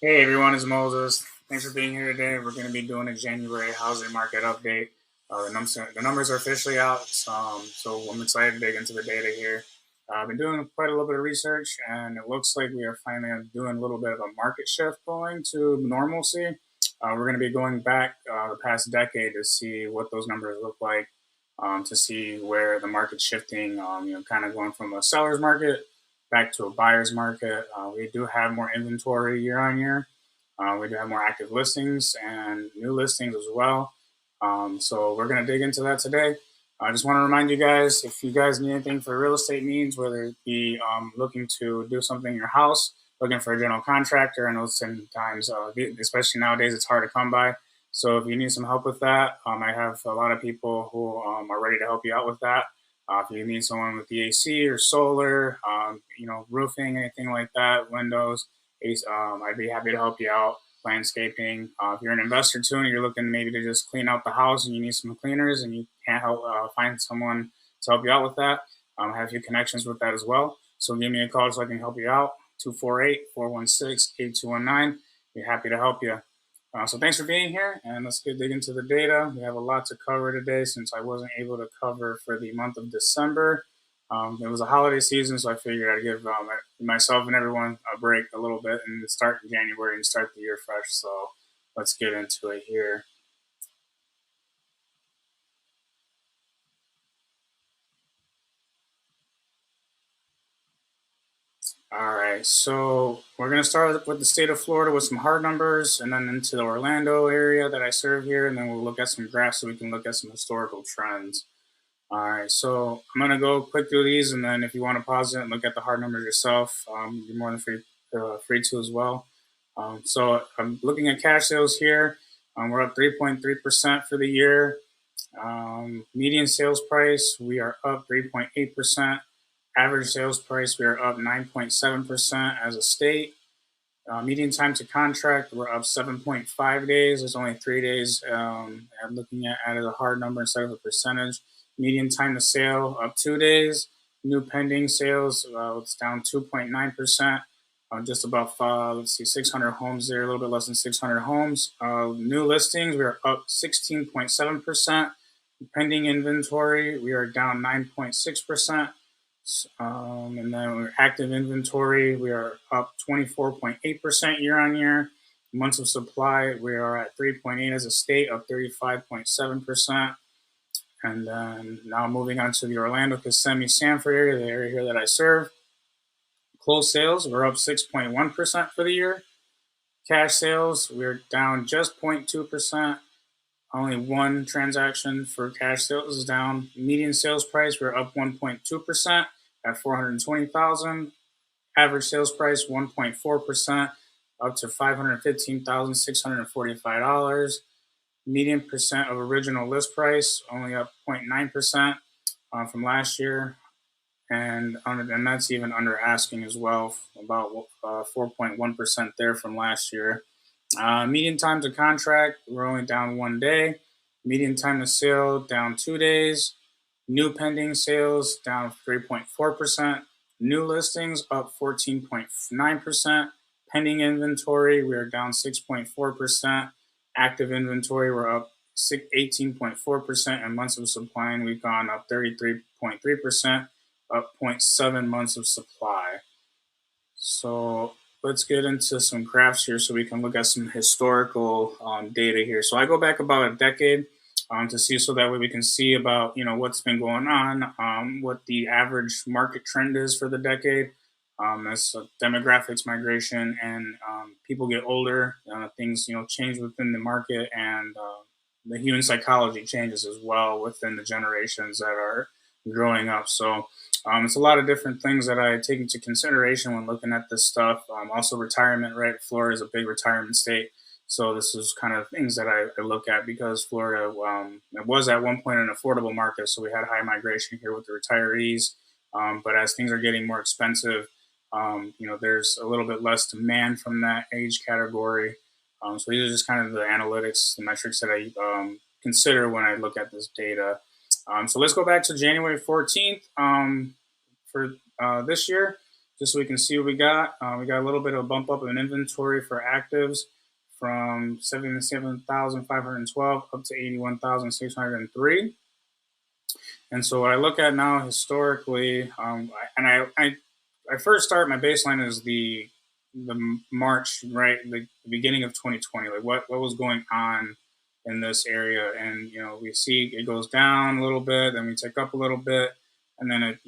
Hey everyone, it's Moses. Thanks for being here today. We're going to be doing a January housing market update. The numbers are officially out, so I'm excited to dig into the data here. I've been doing quite a little bit of research, and it looks like we are finally doing a little bit of a market shift going to normalcy. We're going to be going back the past decade to see what those numbers look like, to see where the market's shifting, kind of going from a seller's market back to a buyer's market. We do have more inventory year on year. We do have more active listings and new listings as well. So we're going to dig into that today. I just want to remind you guys, if you guys need anything for real estate needs, whether it be looking to do something in your house, looking for a general contractor, I know sometimes, especially nowadays, it's hard to come by. So if you need some help with that, I have a lot of people who are ready to help you out with that. If you need someone with the AC or solar, roofing, anything like that, windows, I'd be happy to help you out. Landscaping. If you're an investor too, and you're looking maybe to just clean out the house, and you need some cleaners, and you can't help find someone to help you out with that, I have a few connections with that as well. So give me a call so I can help you out. 248-416-8219. Be happy to help you. So thanks for being here, and let's get dig into the data. We have a lot to cover today since I wasn't able to cover for the month of December. It was a holiday season, so I figured I'd give myself and everyone a break a little bit and start in January and start the year fresh. So let's get into it here. All right, so we're going to start with the state of Florida with some hard numbers, and then into the Orlando area that I serve here, and then we'll look at some graphs so we can look at some historical trends. All right, so I'm gonna go quick through these, and then if you want to pause it and look at the hard numbers yourself, you're more than free to as well. So I'm looking at cash sales here. We're up 3.3% for the year. Median sales price, we are up 3.8%. Average sales price, we are up 9.7% as a state. Median time to contract, we're up 7.5 days. There's only 3 days. I'm looking at it as a hard number instead of a percentage. Median time to sale, up 2 days. New pending sales, it's down 2.9%. Just about, 600 homes there, a little bit less than 600 homes. New listings, we are up 16.7%. Pending inventory, we are down 9.6%. And then active inventory, we are up 24.8% year on year. Months of supply, we are at 3.8 as a state, up 35.7%. And then now moving on to the Orlando, Kissimmee, Sanford area, the area here that I serve. Closed sales, we're up 6.1% for the year. Cash sales, we're down just 0.2%. Only one transaction for cash sales is down. Median sales price, we're up 1.2% at 420,000. Average sales price 1.4% up to $515,645. Median percent of original list price only up 0.9% from last year, and that's even under asking as well, about 4.1% there from last year. Median time to contract, we're only down 1 day. Median time to sale, down 2 days. New pending sales, down 3.4%. New listings, up 14.9%. Pending inventory, we are down 6.4%. Active inventory, we're up 18.4%. And months of supply, and we've gone up 33.3%, up 0.7 months of supply. So let's get into some graphs here so we can look at some historical data here. So I go back about a decade to see, so that way we can see about what's been going on, what the average market trend is for the decade. As demographics, migration, and people get older, things change within the market, and the human psychology changes as well within the generations that are growing up. So it's a lot of different things that I take into consideration when looking at this stuff. Also, retirement, right? Florida is a big retirement state. So this is kind of things that I look at, because Florida, it was at one point an affordable market. So we had high migration here with the retirees. But as things are getting more expensive, there's a little bit less demand from that age category. So these are just kind of the analytics, the metrics that I consider when I look at this data. So let's go back to January 14th for this year. just so we can see what we got. We got a little bit of a bump up in inventory for actives from 77,512 up to 81,603. And so what I look at now historically, I first start my baseline is the March, right, the beginning of 2020, like what was going on in this area, and we see it goes down a little bit, then we tick up a little bit, and then it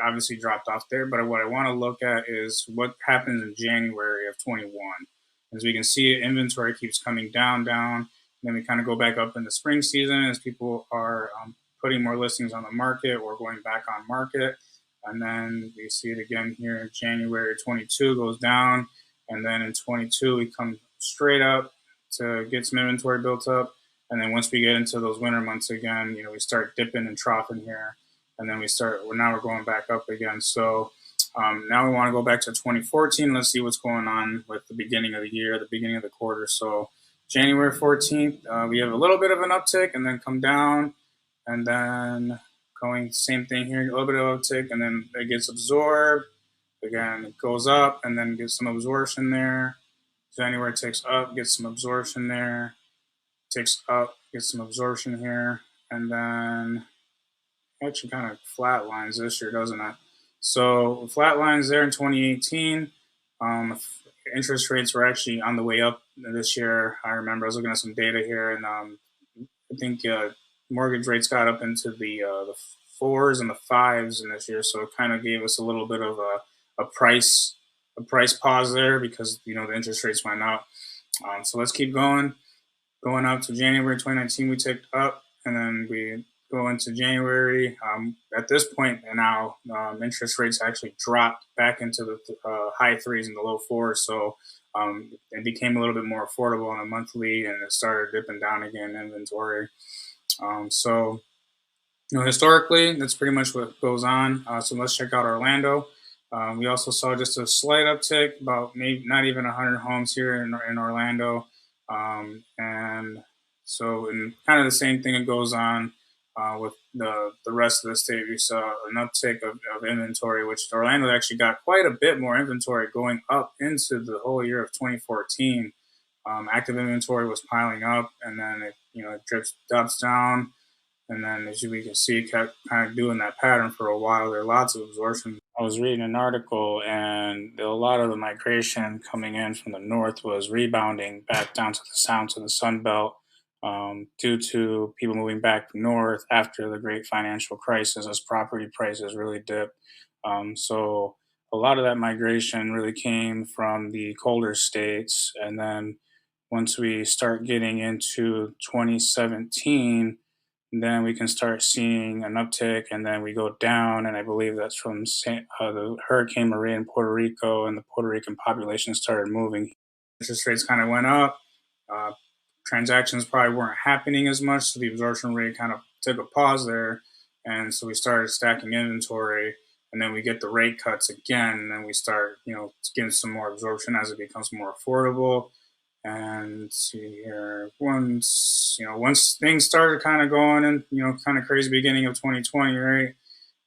obviously dropped off there. But what I want to look at is what happens in January of 21. As we can see, inventory keeps coming down. And then we kind of go back up in the spring season as people are putting more listings on the market or going back on market. And then we see it again here in January 22 goes down. And then in 22, we come straight up to get some inventory built up. And then once we get into those winter months again, we start dipping and troughing here. And then we're going back up again. So now we want to go back to 2014. Let's see what's going on with the beginning of the year, the beginning of the quarter. So January 14th, we have a little bit of an uptick and then come down, and then going same thing here, a little bit of uptick, and then it gets absorbed. Again, it goes up and then gets some absorption there. January takes up, gets some absorption there. Takes up, gets some absorption here, and then actually kind of flat lines this year, doesn't it? So flat lines there in 2018. Interest rates were actually on the way up this year. I remember I was looking at some data here, and I think mortgage rates got up into the fours and the fives in this year. So it kind of gave us a little bit of a price pause there because the interest rates went up. So let's keep going up to January 2019. We ticked up, and then we go into January. At this point now, interest rates actually dropped back into the high threes and the low fours. So it became a little bit more affordable on a monthly, and it started dipping down again in inventory. So historically, that's pretty much what goes on. So let's check out Orlando. We also saw just a slight uptick, about maybe not even 100 homes here in Orlando. And so, in kind of the same thing that goes on with the rest of the state. We saw an uptick of inventory, which Orlando actually got quite a bit more inventory going up into the whole year of 2014. Active inventory was piling up, and then it drops down, and then as we can see, kept kind of doing that pattern for a while. There are lots of absorption. I was reading an article, and a lot of the migration coming in from the north was rebounding back down to the Sun Belt, due to people moving back north after the great financial crisis as property prices really dipped. So a lot of that migration really came from the colder states. And then once we start getting into 2017, then we can start seeing an uptick, and then we go down. And I believe that's from the Hurricane Maria in Puerto Rico, and the Puerto Rican population started moving. Interest rates kind of went up. Uh, Transactions probably weren't happening as much, so the absorption rate kind of took a pause there. And so we started stacking inventory, and then we get the rate cuts again, and then we start, getting some more absorption as it becomes more affordable. And let's see here, once things started kind of going and kind of crazy beginning of 2020, right?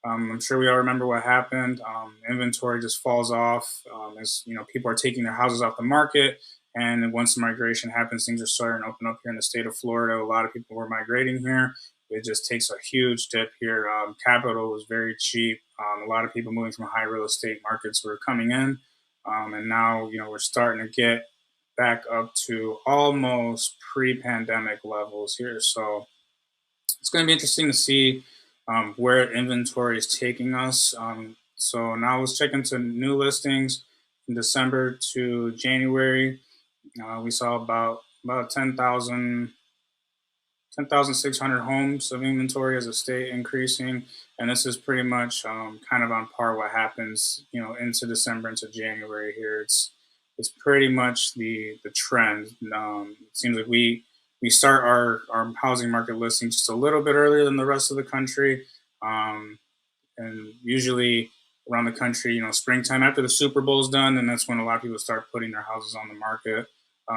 I'm sure we all remember what happened. Inventory just falls off as people are taking their houses off the market, and once the migration happens, things are starting to open up here in the state of Florida. A lot of people were migrating here. It just takes a huge dip here. Capital was very cheap. A lot of people moving from high real estate markets were coming in, and now we're starting to get back up to almost pre-pandemic levels here. So it's going to be interesting to see where inventory is taking us. So now let's check into new listings from December to January. We saw about 10,600 homes of inventory as a state increasing, and this is pretty much kind of on par what happens into December into January here. It's pretty much the trend. It seems like we start our housing market listing just a little bit earlier than the rest of the country, and usually around the country, springtime after the Super Bowl's done, and that's when a lot of people start putting their houses on the market,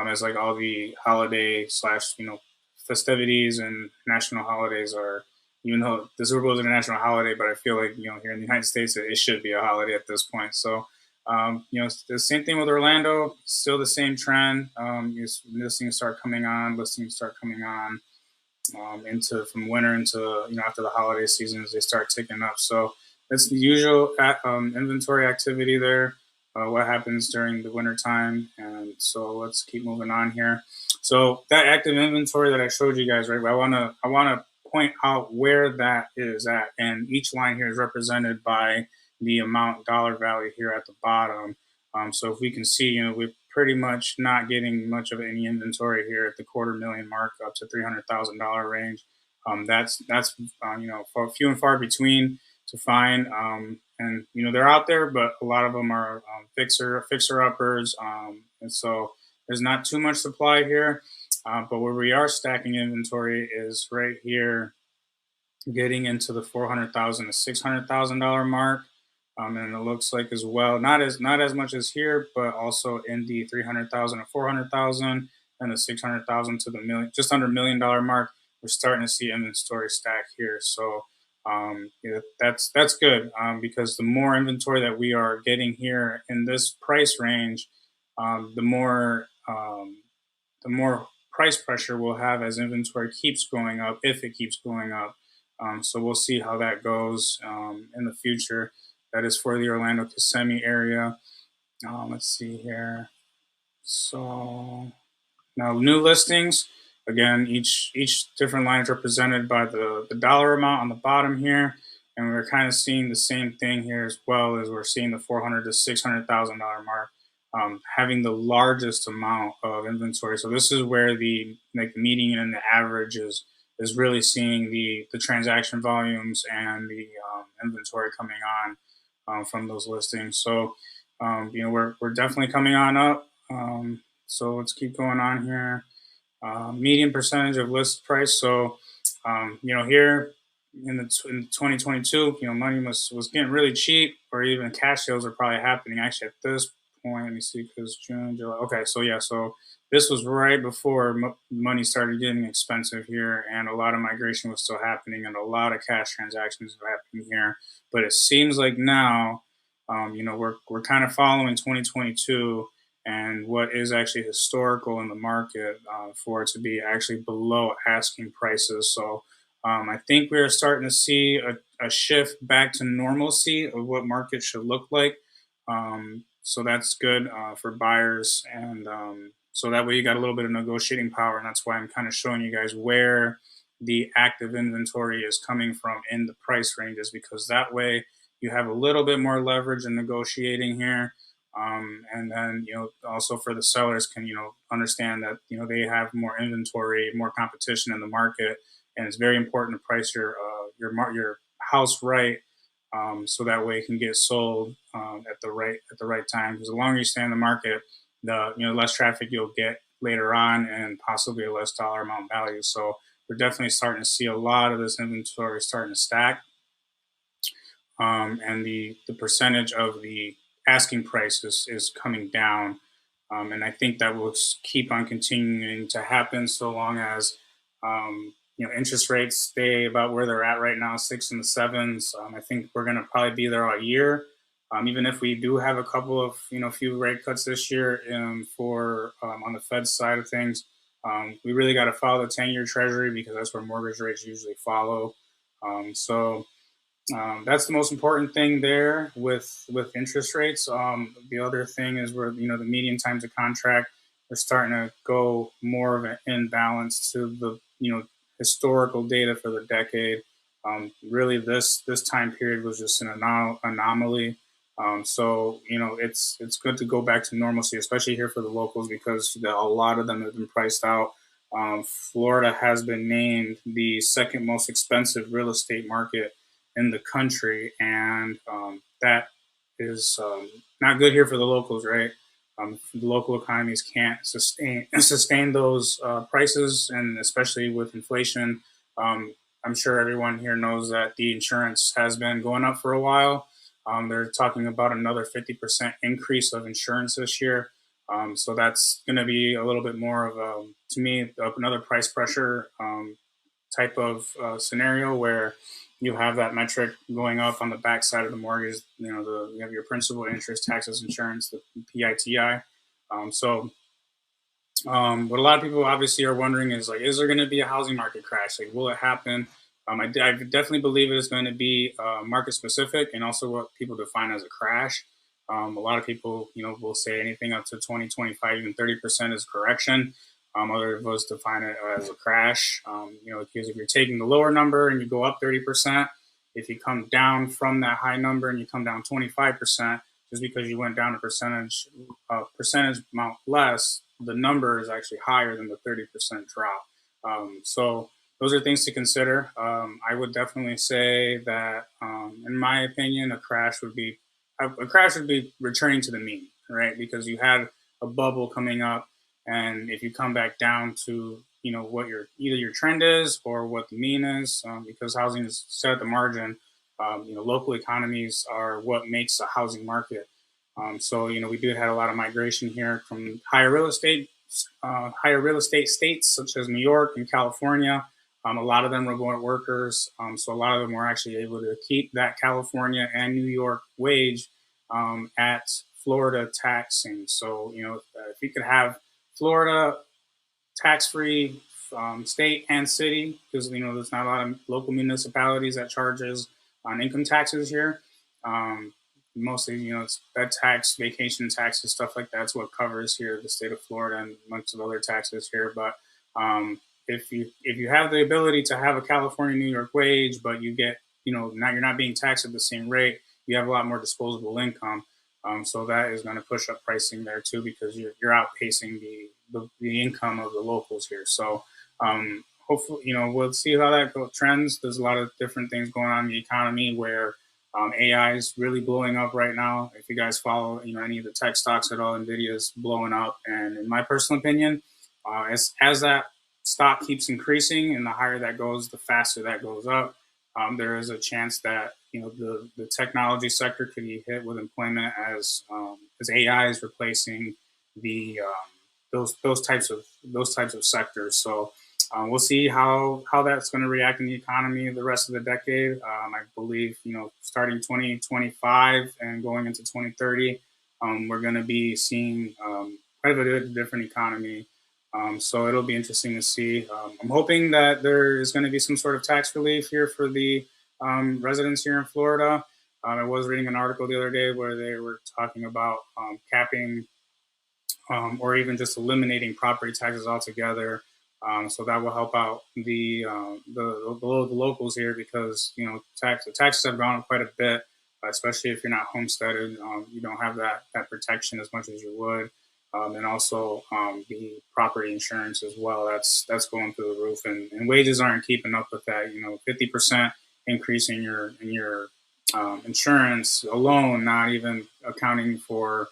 as like all the holiday slash festivities and national holidays are. Even though the Super Bowl is a national holiday, but I feel like here in the United States it should be a holiday at this point. So The same thing with Orlando. Still the same trend. Listings start coming on. Into from winter into after the holiday seasons, they start ticking up. So that's the usual inventory activity there. What happens during the winter time, and so let's keep moving on here. So that active inventory that I showed you guys, right? I wanna point out where that is at, and each line here is represented by the amount dollar value here at the bottom. So if we can see, we're pretty much not getting much of any inventory here at the $250,000 mark up to $300,000 range. That's for few and far between to find, and they're out there, but a lot of them are fixer uppers, and so there's not too much supply here. But where we are stacking inventory is right here, getting into the 400,000 to $600,000 mark. And it looks like as well, not as much as here, but also in the 300,000 to 400,000, and the 600,000 to the million, just under $1 million mark. We're starting to see inventory stack here, so that's good, because the more inventory that we are getting here in this price range, the more price pressure we'll have as inventory keeps going up, if it keeps going up. So we'll see how that goes in the future. That is for the Orlando Kissimmee area. Let's see here. So now new listings. Again, each different line is represented by the dollar amount on the bottom here, and we're kind of seeing the same thing here as well, as we're seeing the 400 to $600,000 mark, having the largest amount of inventory. So this is where the median and the average is really seeing the transaction volumes and the inventory coming on from those listings. So we're definitely coming on up. So let's keep going on here. Median percentage of list price. So here in 2022, money was getting really cheap, or even cash sales are probably happening actually at this point. Let me see, because June, July. Okay, so yeah, so this was right before money started getting expensive here, and a lot of migration was still happening, and a lot of cash transactions were happening here. But it seems like now, we're kind of following 2022 and what is actually historical in the market, for it to be actually below asking prices. So I think we're starting to see a shift back to normalcy of what markets should look like. So that's good for buyers, and so that way you got a little bit of negotiating power, and that's why I'm kind of showing you guys where the active inventory is coming from in the price ranges, because that way you have a little bit more leverage in negotiating here. And then also for the sellers can understand that they have more inventory, more competition in the market, and it's very important to price your house right, so that way it can get sold at the right time. Because the longer you stay in the market, the less traffic you'll get later on, and possibly a less dollar amount value. So we're definitely starting to see a lot of this inventory starting to stack, and the percentage of the asking price is coming down. And I think that will keep on continuing to happen so long as interest rates stay about where they're at right now, six and the sevens. I think we're going to probably be there all year. Even if we do have a couple of few rate cuts this year, for on the Fed side of things, we really got to follow the 10-year Treasury, because that's where mortgage rates usually follow. So that's the most important thing there with interest rates. The other thing is where the median time to contract, we're starting to go more of an imbalance to the historical data for the decade. Really, this time period was just an anomaly. So it's good to go back to normalcy, especially here for the locals, because a lot of them have been priced out. Florida has been named the second most expensive real estate market in the country, and that is not good here for the locals, right? The local economies can't sustain those prices, and especially with inflation. I'm sure everyone here knows that the insurance has been going up for a while. They're talking about another 50% increase of insurance this year. So that's going to be a little bit more of to me, another price pressure type of scenario, where you have that metric going up on the back side of the mortgage. You have your principal, interest, taxes, insurance, the PITI. What a lot of people obviously are wondering is like, is there going to be a housing market crash? Like, will it happen? I definitely believe it is going to be market specific and also what people define as a crash. A lot of people, will say anything up to 20, 25, even 30% is correction. Other of us define it as a crash. Because if you're taking the lower number and you go up 30%, if you come down from that high number and you come down 25%, just because you went down a percentage amount less, the number is actually higher than the 30% drop. So those are things to consider. I would definitely say that, in my opinion, a crash would be returning to the mean, right? Because you had a bubble coming up, and if you come back down to what either your trend is or what the mean is, because housing is set at the margin. Local economies are what makes a housing market. So we did have a lot of migration here from higher real estate states such as New York and California. A lot of them were remote workers, so a lot of them were actually able to keep that California and New York wage at Florida taxing. So if you could have Florida tax-free state and city, because there's not a lot of local municipalities that charges on income taxes here. Um, Mostly, it's bed tax, vacation taxes, stuff like that's what covers here the state of Florida and a bunch of other taxes here. But if you have the ability to have a California New York wage, but you get now you're not being taxed at the same rate, you have a lot more disposable income. So that is going to push up pricing there too, because you're outpacing the income of the locals here. So hopefully, we'll see how that trends. There's a lot of different things going on in the economy where AI is really blowing up right now. If you guys follow, any of the tech stocks at all, Nvidia is blowing up. And in my personal opinion, as that stock keeps increasing and the higher that goes, the faster that goes up. There is a chance that the technology sector could be hit with employment as AI is replacing the those types of sectors. So we'll see how that's going to react in the economy the rest of the decade. I believe starting 2025 and going into 2030, we're going to be seeing quite a bit of a different economy. So it'll be interesting to see. I'm hoping that there is going to be some sort of tax relief here for the residents here in Florida. I was reading an article the other day where they were talking about capping or even just eliminating property taxes altogether. So that will help out the locals here, because the taxes have gone up quite a bit, especially if you're not homesteaded. You don't have that protection as much as you would. And also the property insurance as well. That's going through the roof, and wages aren't keeping up with that. 50% increase in your insurance alone, not even accounting for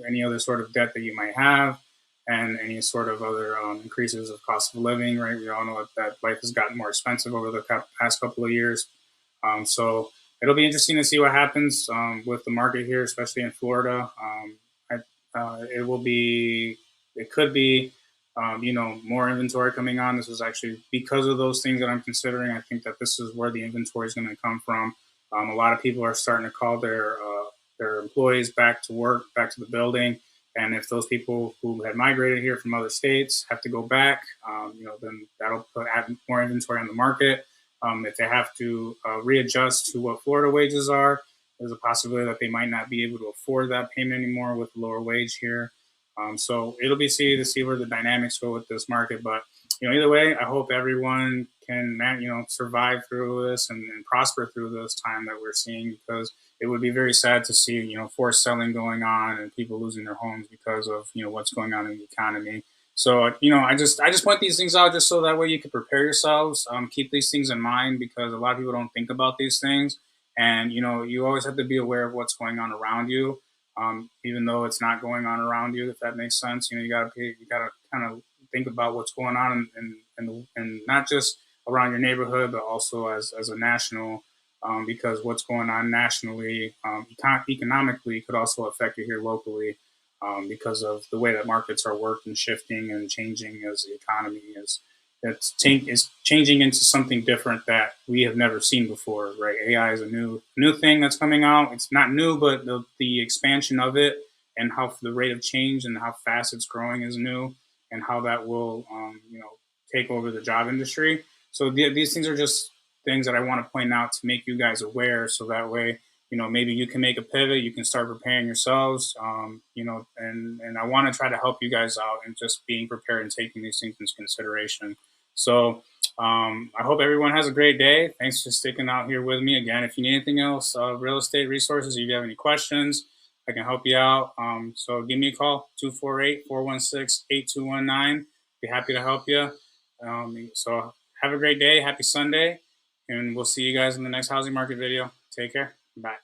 any other sort of debt that you might have, and any sort of other increases of cost of living. Right, we all know that life has gotten more expensive over the past couple of years. So it'll be interesting to see what happens with the market here, especially in Florida. It could be, more inventory coming on. This is actually because of those things that I'm considering. I think that this is where the inventory is going to come from. A lot of people are starting to call their employees back to work, back to the building. And if those people who had migrated here from other states have to go back, then that'll add more inventory on the market. If they have to readjust to what Florida wages are, there's a possibility that they might not be able to afford that payment anymore with lower wage here. So it'll be to see where the dynamics go with this market. But either way, I hope everyone can survive through this and prosper through this time that we're seeing, because it would be very sad to see forced selling going on and people losing their homes because of what's going on in the economy. So I just point these things out just so that way you can prepare yourselves. Keep these things in mind, because a lot of people don't think about these things. And you always have to be aware of what's going on around you, even though it's not going on around you. If that makes sense, you gotta kind of think about what's going on, and not just around your neighborhood, but also as a national, because what's going on nationally, economically, could also affect you here locally, because of the way that markets are worked and shifting and changing as the economy is it's changing into something different that we have never seen before, right? AI is a new thing that's coming out. It's not new, but the expansion of it and how the rate of change and how fast it's growing is new, and how that will take over the job industry. So these things are just things that I want to point out to make you guys aware, so that way maybe you can make a pivot, you can start preparing yourselves, and I want to try to help you guys out and just being prepared and taking these things into consideration. So I hope everyone has a great day. Thanks for sticking out here with me. Again, if you need anything else, real estate resources, if you have any questions, I can help you out. So give me a call, 248-416-8219. Be happy to help you. So have a great day. Happy Sunday. And we'll see you guys in the next housing market video. Take care. Bye.